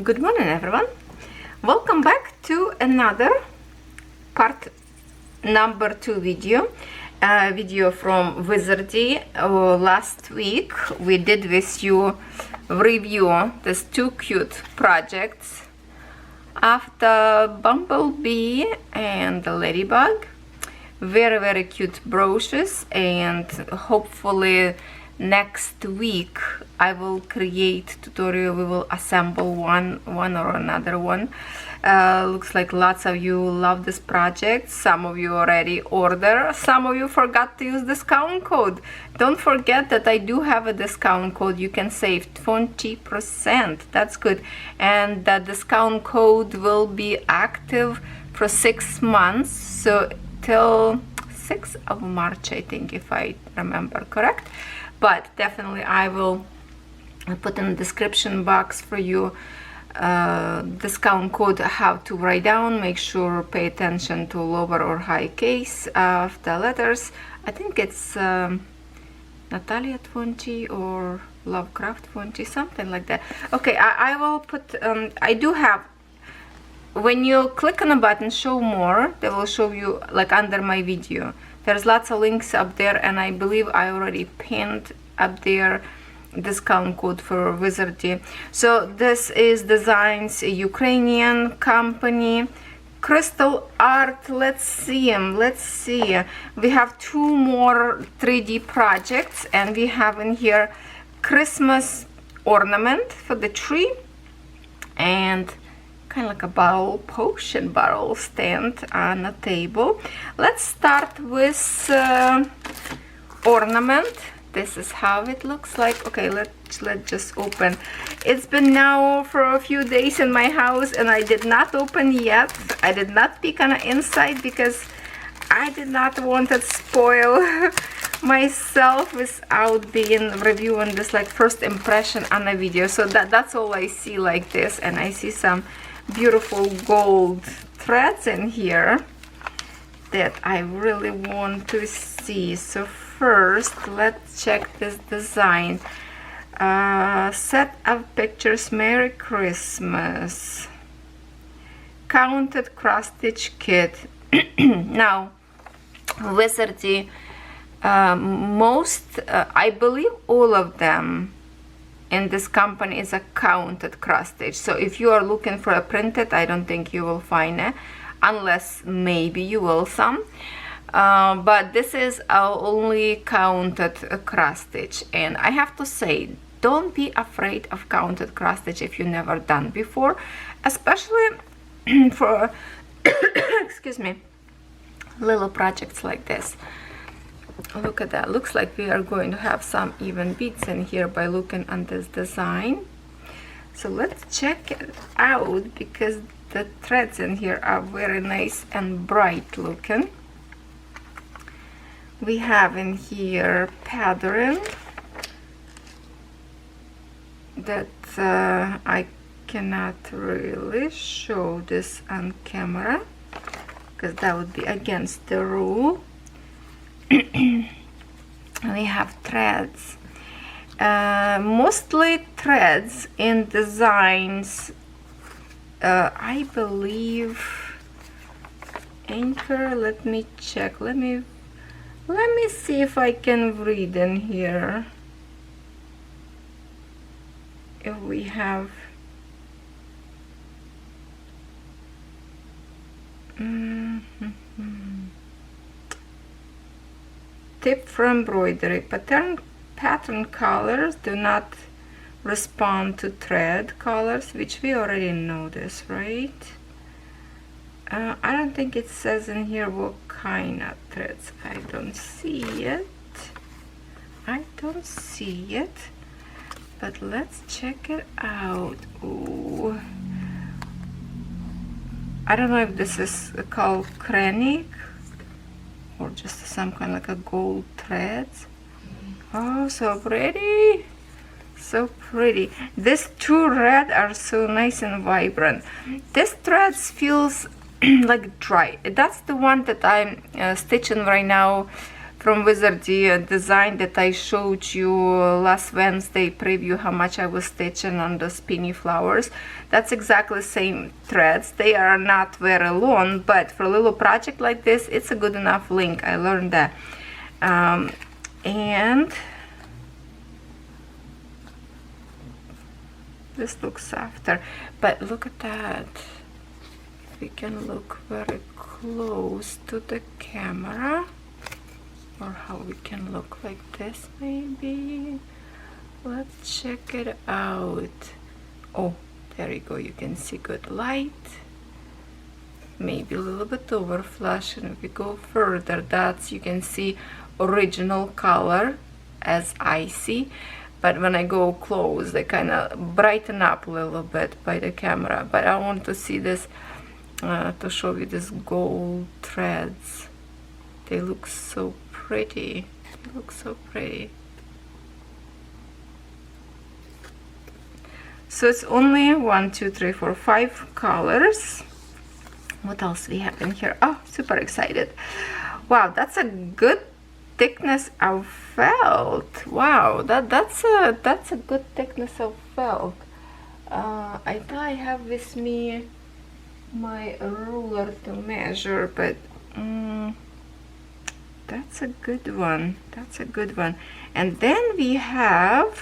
Good morning, everyone. Welcome back to another part number 2 video. Video from Wizardi. Last week we did with you review these 2 cute projects after Bumblebee and the Ladybug. Very cute brooches, and hopefully next week I will create tutorial. We will assemble one or another one. Looks like lots of you love this project. Some of you already order, some of you forgot to use discount code. Don't forget that I do have a discount code. You can save 20%. That's good, and that discount code will be active for 6 months, so till 6th of March, I think, if I remember correct. But definitely I will put in the description box for you discount code, how to write down. Make sure pay attention to lower or high case of the letters. I think it's Nataliya 20 or Lovecraft 20, something like that. Okay, I will put I do have, when you click on the button show more, they will show you like under my video. There's lots of links up there, and I believe I already pinned up there discount code for Wizardi. So this is Designs, a Ukrainian company. Crystal Art, let's see them. Let's see. We have 2 more 3D projects, and we have in here Christmas ornament for the tree, and kind of like a bottle, potion bottle stand on a table. Let's start with ornament. This is how it looks like. Okay, let's just open. It's been now for a few days in my house, and I did not open yet. I did not peek on the inside because I did not want to spoil myself without being reviewing this like first impression on a video. So that's all I see like this, and I see some beautiful gold threads in here that I really want to see. So first, let's check this design. Set of pictures, Merry Christmas. Counted cross-stitch kit. Now, Wizardi, most, I believe all of them in this company is a counted cross-stitch. So if you are looking for a printed, I don't think you will find it, unless maybe you will some. But this is our only counted cross-stitch, and I have to say, don't be afraid of counted cross-stitch if you never done before, especially for excuse me, little projects like this. Look at that. Looks like we are going to have some even beads in here by looking on this design. So let's check it out, because the threads in here are very nice and bright looking. We have in here pattern that I cannot really show this on camera because that would be against the rule. We have threads, mostly threads in designs. I believe anchor. Let me check. Let me see if I can read in here. If we have tip for embroidery. Pattern colors do not respond to thread colors, which we already know this, right? I don't think it says in here what kind of threads. I don't see it. I don't see it. But let's check it out. Ooh. I don't know if this is called cranny or just some kind of like a gold threads. Oh, so pretty. So pretty. These 2 red are so nice and vibrant. This threads feels like dry. That's the one that I'm stitching right now from Wizardi design that I showed you last Wednesday preview, how much I was stitching on the spinny flowers. That's exactly the same threads. They are not very long, but for a little project like this, it's a good enough link. I learned that. And this looks softer, but look at that. We can look very close to the camera, or how we can look like this maybe. Let's check it out. Oh, there you go, you can see good light, maybe a little bit over flash, and if we go further, that's, you can see original color as I see, but when I go close they kind of brighten up a little bit by the camera. But I want to see this to show you these gold threads. They look so pretty. They look so pretty. So it's only 1, 2, 3, 4, 5 colors. What else we have in here? Oh, super excited. Wow, that's a good thickness of felt. Wow, that's a good thickness of felt. I thought I have with me my ruler to measure, but that's a good one. That's a good one. And then we have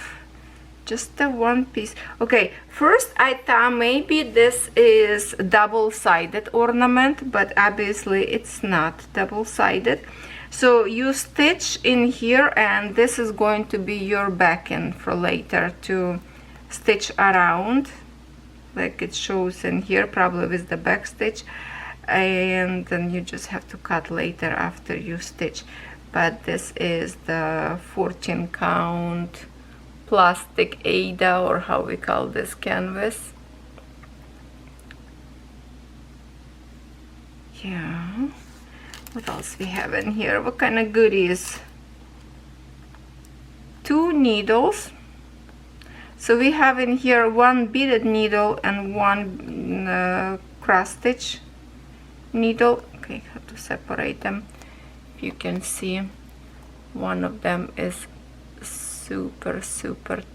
just the one piece. Okay, first I thought maybe this is double-sided ornament, but obviously it's not double-sided. So you stitch in here, and this is going to be your backing for later to stitch around, like it shows in here, probably with the back stitch, and then you just have to cut later after you stitch. But this is the 14 count plastic Ada, or how we call this, canvas. Yeah, what else we have in here? What kind of goodies? 2 needles. So we have in here 1 beaded needle and 1 cross stitch needle. Okay, have to separate them. You can see one of them is super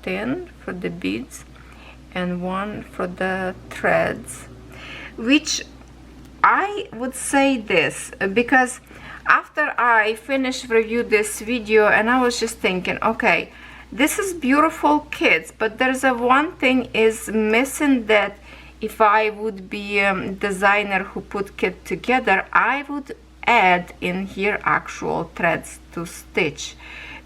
thin for the beads, and one for the threads, which I would say this because after I finished review this video, and I was just thinking, okay, this is beautiful kits, but there's a one thing is missing, that if I would be a designer who put kit together, I would add in here actual threads to stitch,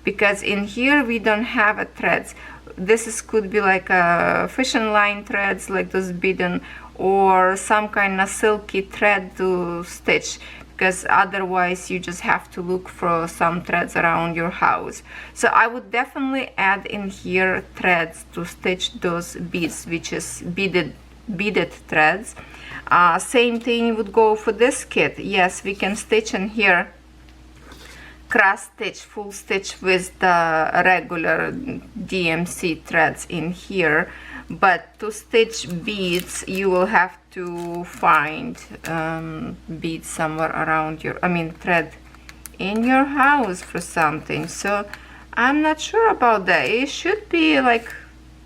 because in here we don't have a threads. This is, could be like a fishing line threads, like those beading, or some kind of silky thread to stitch, because otherwise you just have to look for some threads around your house. So I would definitely add in here threads to stitch those beads, which is beaded threads. Same thing would go for this kit. Yes, we can stitch in here cross stitch, full stitch with the regular DMC threads in here, but to stitch beads you will have to find beads somewhere around your, thread in your house for something. So I'm not sure about that. It should be like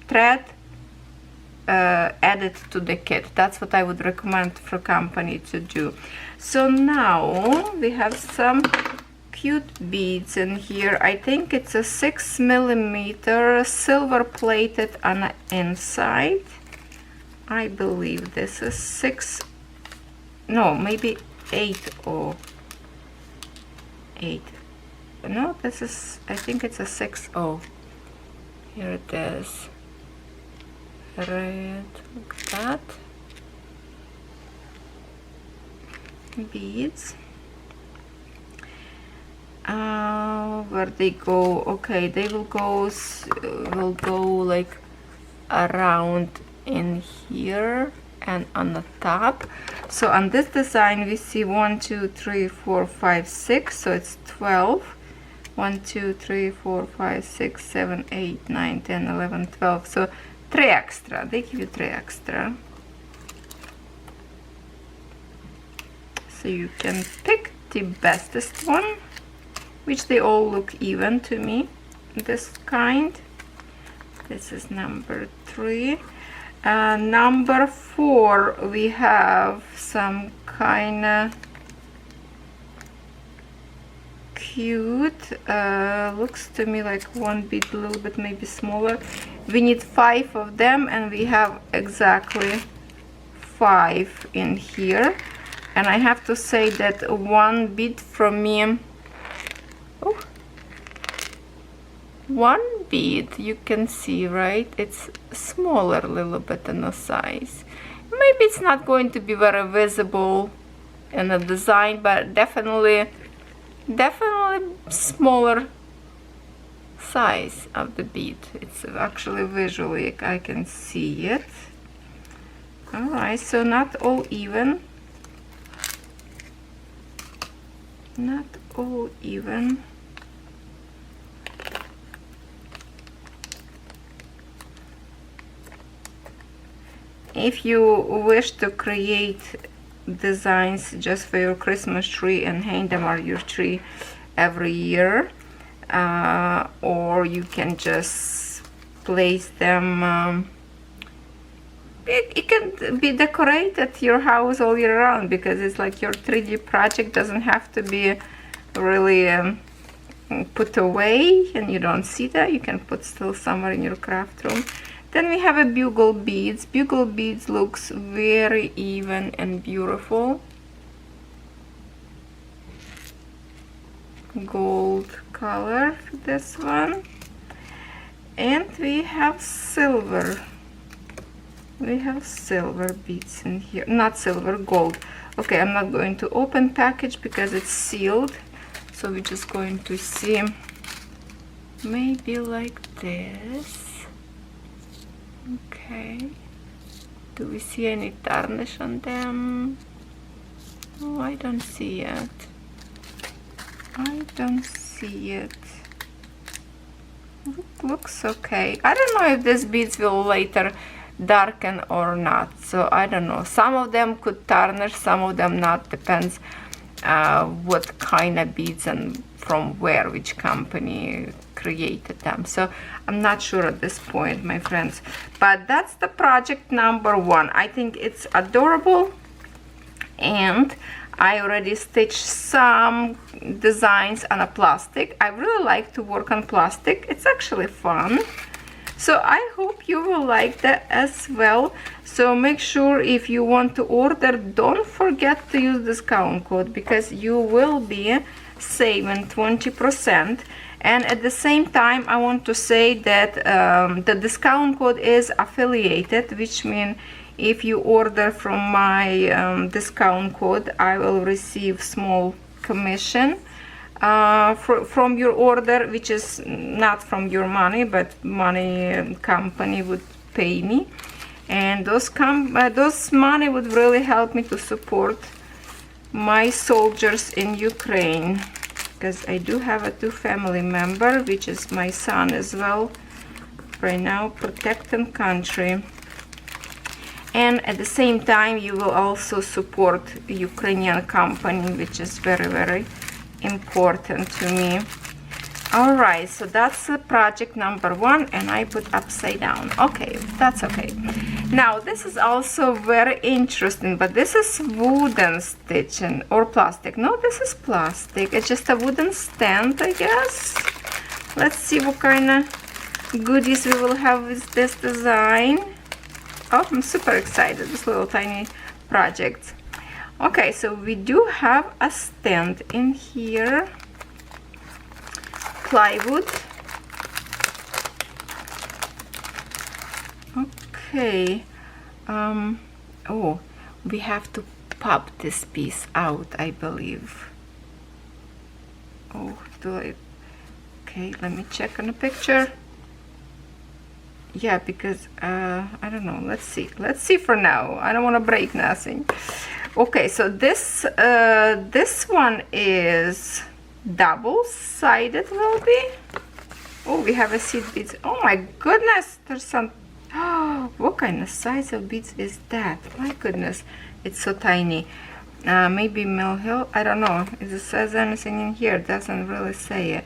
thread added to the kit. That's what I would recommend for company to do. So now we have some cute beads in here. I think it's a 6mm silver plated on the inside. I believe this is 6, no, maybe 8 or 8. No, this is, I think it's a 6/0. Here it is. Red, look at that. Beads. Where they go? Okay, they will go like around in here and on the top. So on this design we see 1, 2, 3, 4, 5, 6, so it's 12. 1, 2, 3, 4, 5, 6, 7, 8, 9, 10, 11, 12. So 3 extra. They give you 3 extra. So you can pick the bestest one. which they all look even to me, this kind. This is number 3. Number 4, we have some kind of cute, looks to me like one bead, a little bit maybe smaller. We need 5 of them, and we have exactly 5 in here. And I have to say that one bead from me, oh, one bead, you can see, right, it's smaller a little bit in the size. Maybe it's not going to be very visible in the design, but definitely smaller size of the bead. It's actually visually I can see it. All right, so not all even, not all even. If you wish to create designs just for your Christmas tree and hang them on your tree every year, or you can just place them, it can be decorated your house all year round, because it's like your 3D project doesn't have to be really put away and you don't see that. You can put still somewhere in your craft room. Then we have a bugle beads. Bugle beads looks very even and beautiful. Gold color for this one. And we have silver. We have silver beads in here. Not silver, gold. Okay, I'm not going to open package because it's sealed. So we're just going to see maybe like this. Okay, do we see any tarnish on them? Oh, I don't see it. I don't see it. Looks okay. I don't know if these beads will later darken or not, so I don't know. Some of them could tarnish, some of them not, depends what kind of beads and from where, which company created them. So I'm not sure at this point, my friends, but that's the project number 1. I think it's adorable, and I already stitched some designs on a plastic. I really like to work on plastic. It's actually fun. So I hope you will like that as well. So make sure if you want to order, don't forget to use discount code, because you will be saving 20%. And at the same time, I want to say that the discount code is affiliated, which means if you order from my discount code, I will receive small commission from your order, which is not from your money, but money company would pay me, and those money would really help me to support my soldiers in Ukraine, because I do have a 2 family member, which is my son as well, right now protecting country. And at the same time, you will also support Ukrainian company, which is very, very important to me. All right, so that's the project number 1, and I put upside down. Okay, that's okay. Now this is also very interesting, but this is wooden stitching or plastic. No, this is plastic. It's just a wooden stand, I guess. Let's see what kind of goodies we will have with this design. Oh, I'm super excited, this little tiny project. Okay, so we do have a stand in here. Plywood. Okay. Oh, we have to pop this piece out, I believe. Oh, okay, let me check on the picture. Yeah, because I don't know, let's see for now. I don't want to break nothing. Okay, so this one is double-sided, will be. Oh, we have a seed beads. Oh my goodness, there's some. Oh, what kind of size of beads is that? My goodness, it's so tiny. maybe Mill Hill, I don't know if it says anything in here. It doesn't really say it.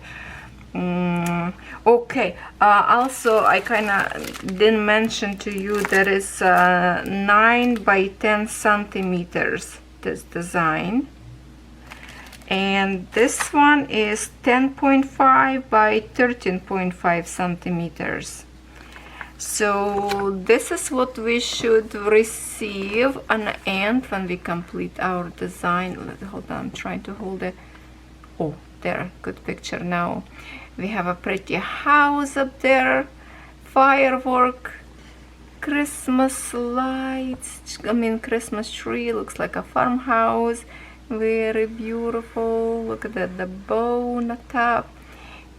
Okay, also I kind of didn't mention to you that is 9 by 10 centimeters, this design, and this one is 10.5 by 13.5 centimeters. So this is what we should receive on the end when we complete our design. Hold on, I'm trying to hold it. Oh, there, good picture now. We have a pretty house up there, firework, Christmas lights, I mean Christmas tree, looks like a farmhouse, very beautiful. Look at that, the bow on the top.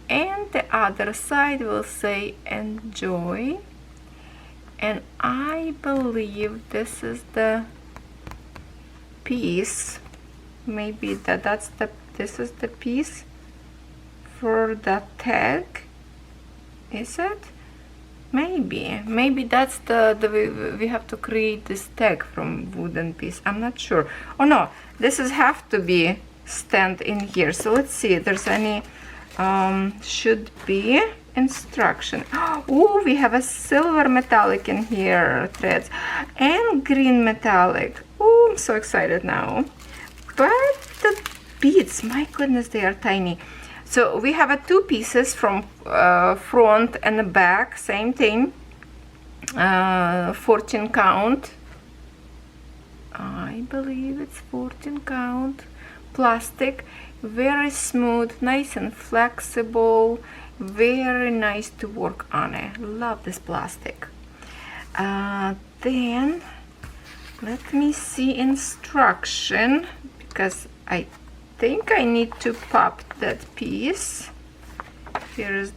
And the other side will say enjoy. And I believe this is the piece. Maybe this is the piece for the tag. Is it? Maybe that's the we have to create this tag from wooden piece. I'm not sure. Oh no, this is have to be stand in here. So let's see if there's any should be instruction. Oh, we have a silver metallic in here threads and green metallic. Oh, I'm so excited now. But the beads, my goodness, they are tiny. So we have two pieces from front and the back, same thing, 14 count. I believe it's 14 count plastic, very smooth, nice and flexible, very nice to work on it. Love this plastic. Then let me see instruction, because I think I need to pop that piece. Here is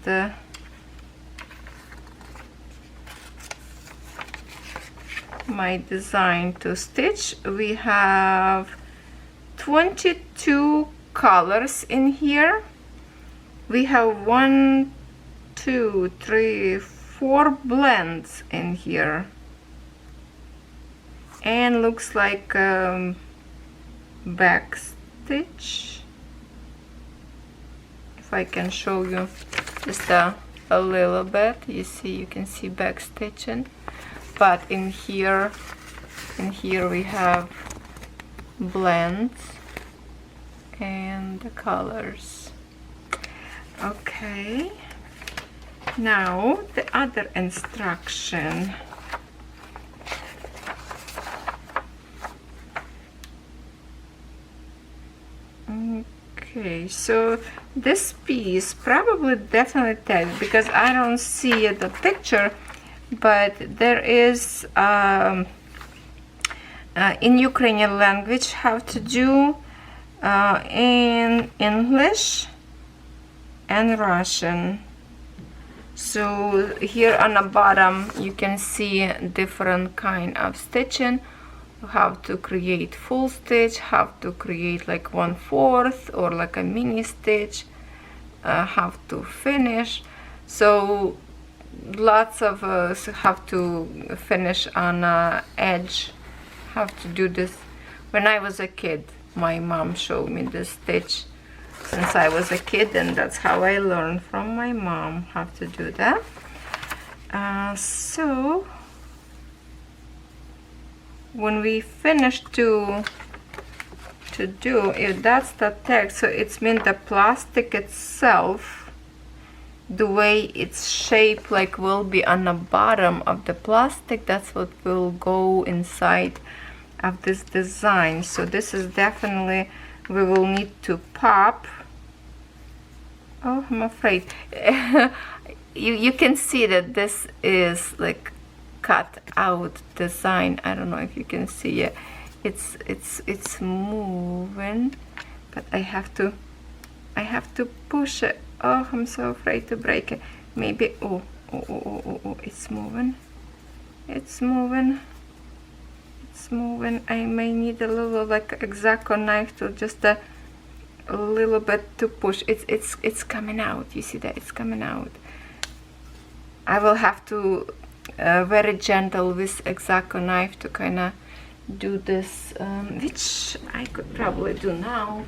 my design to stitch. We have 22 colors in here. We have 1, 2, 3, 4 blends in here, and looks like back stitch. If I can show you just a little bit, you can see back stitching, but in here we have blends and the colors. Okay, now the other instruction. Okay, so this piece probably definitely tagged, because I don't see the picture, but there is in Ukrainian language how to do in English and Russian. So here on the bottom you can see different kind of stitching, how to create full stitch, how to create like 1/4 or like a mini stitch, how to finish. So lots of have to finish on edge, how to do this. When I was a kid, my mom showed me this stitch since I was a kid, and that's how I learned from my mom how to do that. So when we finish to do it, that's the tag. So it's mean the plastic itself, the way it's shaped, like will be on the bottom of the plastic, that's what will go inside of this design. So this is definitely, we will need to pop. Oh, I'm afraid. you can see that this is like cut out design. I don't know if you can see it. It's moving, but I have to push it. Oh, I'm so afraid to break it. Maybe, oh, it's moving. It's moving. It's moving. I may need a little like X-Acto knife to just a little bit to push. It's coming out. You see that? It's coming out. I will have to very gentle with X-Acto knife to kind of do this, which I could probably do now.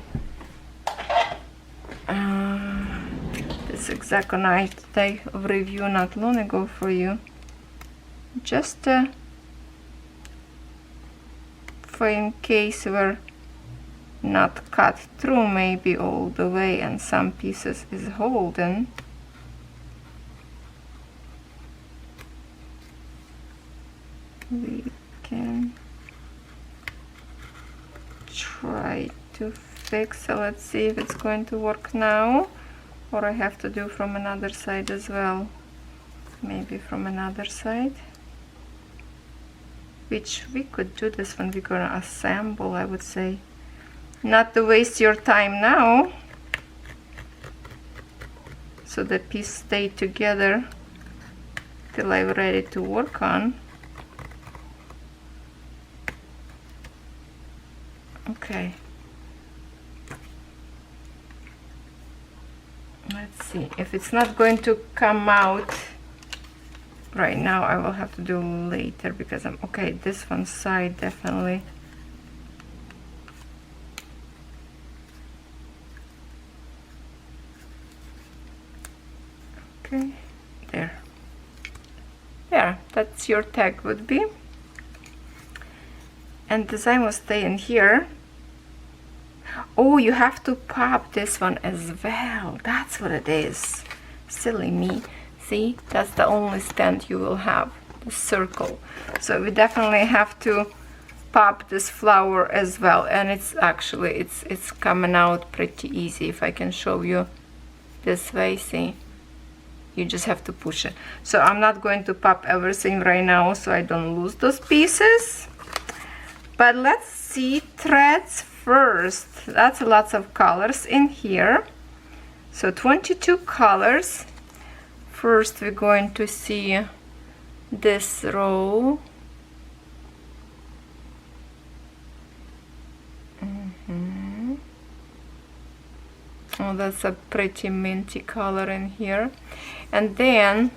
This Hexagonite day of review not long ago for you, just for in case we're not cut through maybe all the way and some pieces is holding. We can try to fix. So let's see if it's going to work now, or I have to do from another side as well. Maybe from another side, which we could do this when we're gonna assemble, I would say. Not to waste your time now, so the piece stay together till I'm ready to work on. Okay, let's see. If it's not going to come out right now, I will have to do later, because I'm okay. This one side definitely. Okay, there. That's your tag would be. And design will stay in here. Oh, you have to pop this one as well. That's what it is. Silly me. See, that's the only stand you will have, the circle. So we definitely have to pop this flower as well. And it's actually, it's coming out pretty easy. If I can show you this way, see? You just have to push it. So I'm not going to pop everything right now so I don't lose those pieces. But let's see threads first. That's lots of colors in here. So 22 colors. First we're going to see this row. Oh, that's a pretty minty color in here. And then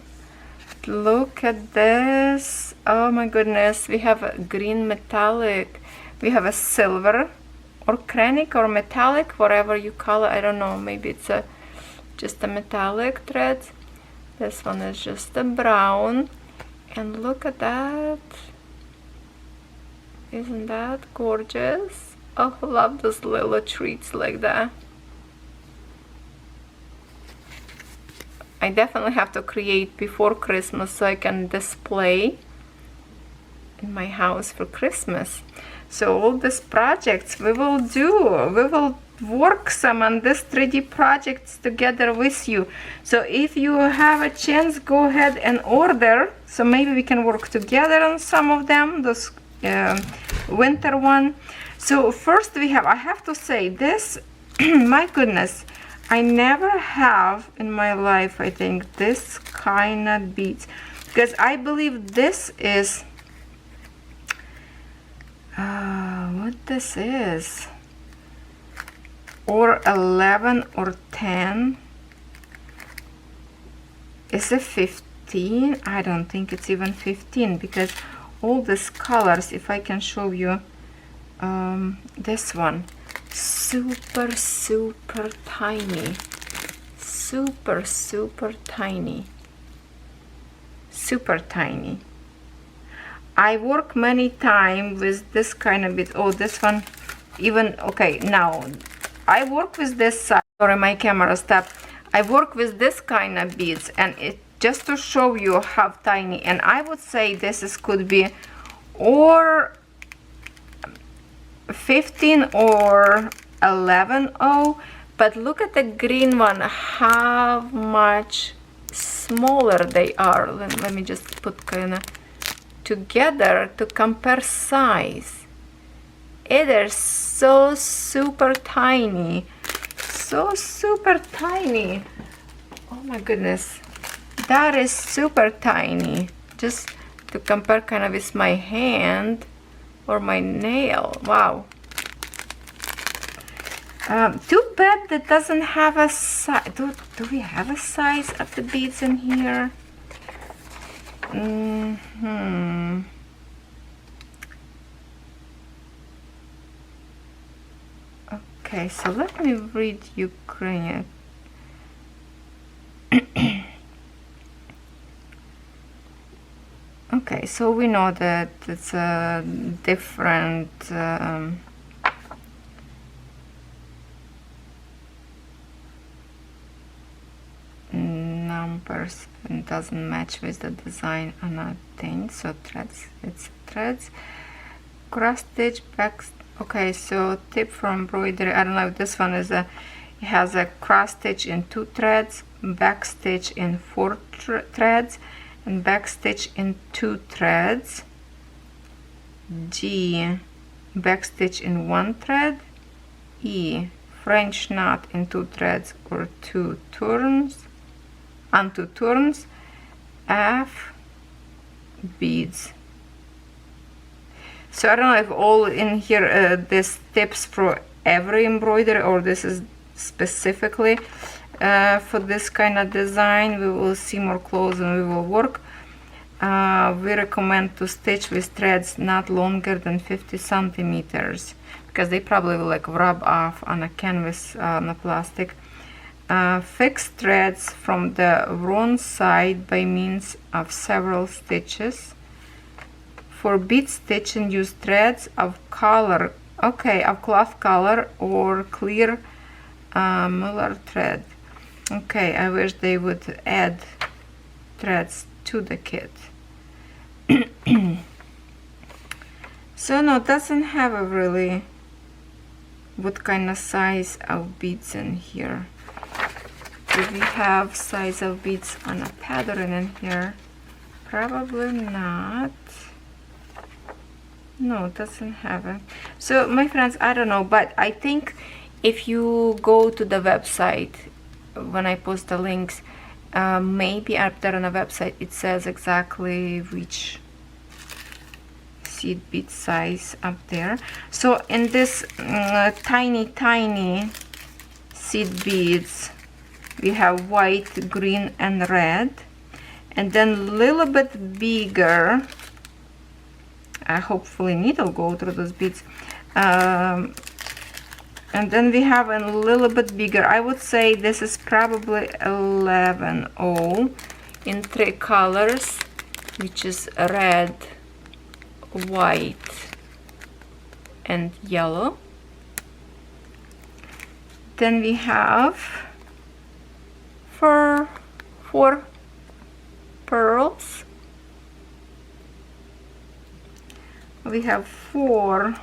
look at this. Oh my goodness, we have a green metallic, we have a silver or chronic or metallic, whatever you call it. I don't know, maybe it's just a metallic thread. This one is just a brown, and look at that. Isn't that gorgeous? Oh, I love those little treats like that. I definitely have to create before Christmas so I can display in my house for Christmas. So all these projects we will do, we will work some on this 3D projects together with you. So if you have a chance, go ahead and order, so maybe we can work together on some of them, those winter one. So first we have, I have to say this, my goodness, I never have in my life, I think, this kind of beads, because I believe this is what this is, or 11 or 10. Is it 15? I don't think it's even 15, because all these colors, if I can show you this one, super tiny, super tiny, super tiny. I work many times with this kind of bit. Oh, this one even, okay, now I work with this side. Sorry, my camera stopped. I work with this kind of beads, and it just to show you how tiny. And I would say this is could be or 15 or 11. Oh, but look at the green one, how much smaller they are. Let me just put kind of together to compare size. It is so super tiny, so super tiny. Oh my goodness, that is super tiny. Just to compare kind of with my hand or my nail. Wow. Too bad that doesn't have a size. Do we have a size of the beads in here? Okay, so let me read Ukrainian. Okay, so we know that it's a different numbers and doesn't match with the design on a thing. So threads, it's threads, cross stitch, back. Okay, so tip for embroidery. I don't know if this one is a, it has a cross stitch in 2 threads, back stitch in 4 threads, and back stitch in 2 threads. G, back stitch in 1 thread. E, French knot in 2 threads or 2 turns, on 2 turns. F, beads. So I don't know if all in here this tips for every embroidery or this is specifically for this kind of design. We will see more close and we will work. We recommend to stitch with threads not longer than 50 centimeters because they probably will like rub off on a canvas, on a plastic. Fix threads from the wrong side by means of several stitches. For bead stitching, use threads of color, okay, of cloth color or clear Muller thread. Okay, I wish they would add threads to the kit. So no, it doesn't have a really what kind of size of beads in here. Do we have size of beads on a pattern in here? Probably not. No, it doesn't have it. So my friends, I don't know, but I think if you go to the website when I post the links, maybe up there on the website it says exactly which seed bead size up there. So in this tiny seed beads, we have white, green and red, and then a little bit bigger. Hopefully needle go through those beads, and then we have a little bit bigger. I would say this is probably 11-0 in 3 colors, which is red, white and yellow. Then we have 4 pearls. We have 4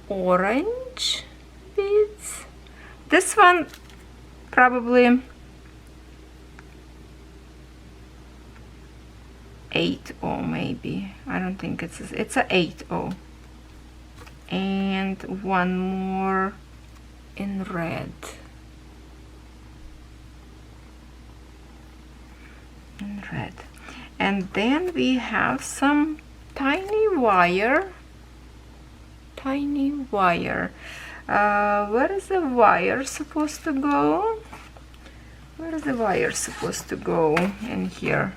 orange beads. This one probably 8-0 maybe. I don't think it's a 8-0. And 1 more in red. And then we have some tiny wire. Where is the wire supposed to go? Where is the wire supposed to go in here?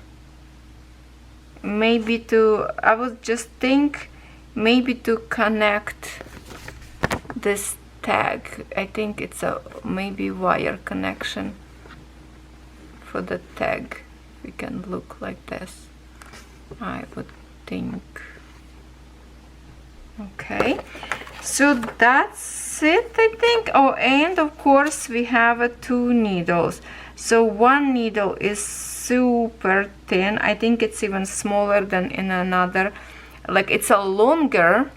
Maybe to, I would just think maybe to connect this tag. I think it's a maybe wire connection for the tag. We can look like this, I would think. Okay, so that's it, I think. Oh, and of course we have 2 needles. So one needle is super thin. I think it's even smaller than in another, like it's a longer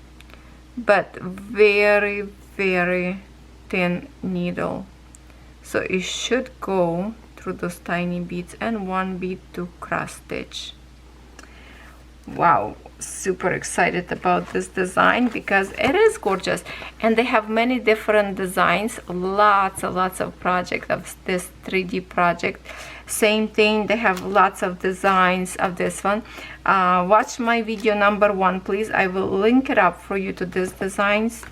but very thin needle, so it should go through those tiny beads, and 1 bead to cross stitch. Wow, super excited about this design because it is gorgeous, and they have many different designs, lots of projects of this 3D project. Same thing, they have lots of designs of this one. Watch my video number 1, please. I will link it up for you to these designs,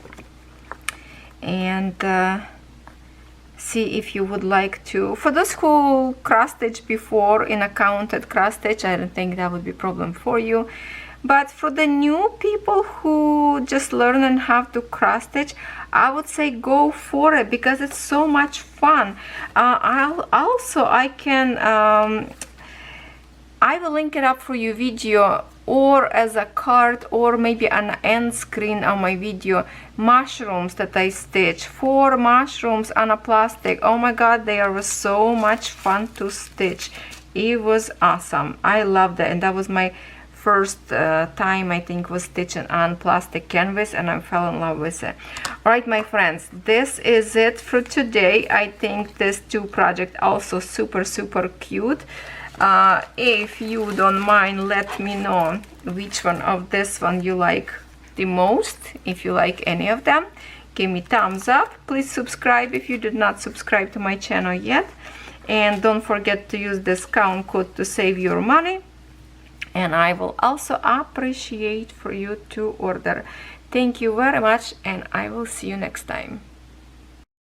and see if you would like to. For those who cross stitch before in a counted cross stitch, I don't think that would be a problem for you. but for the new people who just learning how to cross stitch, I would say go for it because it's so much fun. I will link it up for you video or as a card or maybe an end screen on my video. Mushrooms that I stitch, 4 mushrooms on a plastic. Oh my god, they are so much fun to stitch. It was awesome. I loved it, and that was my first time I think was stitching on plastic canvas, and I fell in love with it. All right, my friends, this is it for today. I think this 2 project also super cute. If you don't mind, let me know which one of this one you like the most. If you like any of them, give me thumbs up. Please subscribe if you did not subscribe to my channel yet, and don't forget to use discount code to save your money, and I will also appreciate for you to order. Thank you very much, and I will see you next time.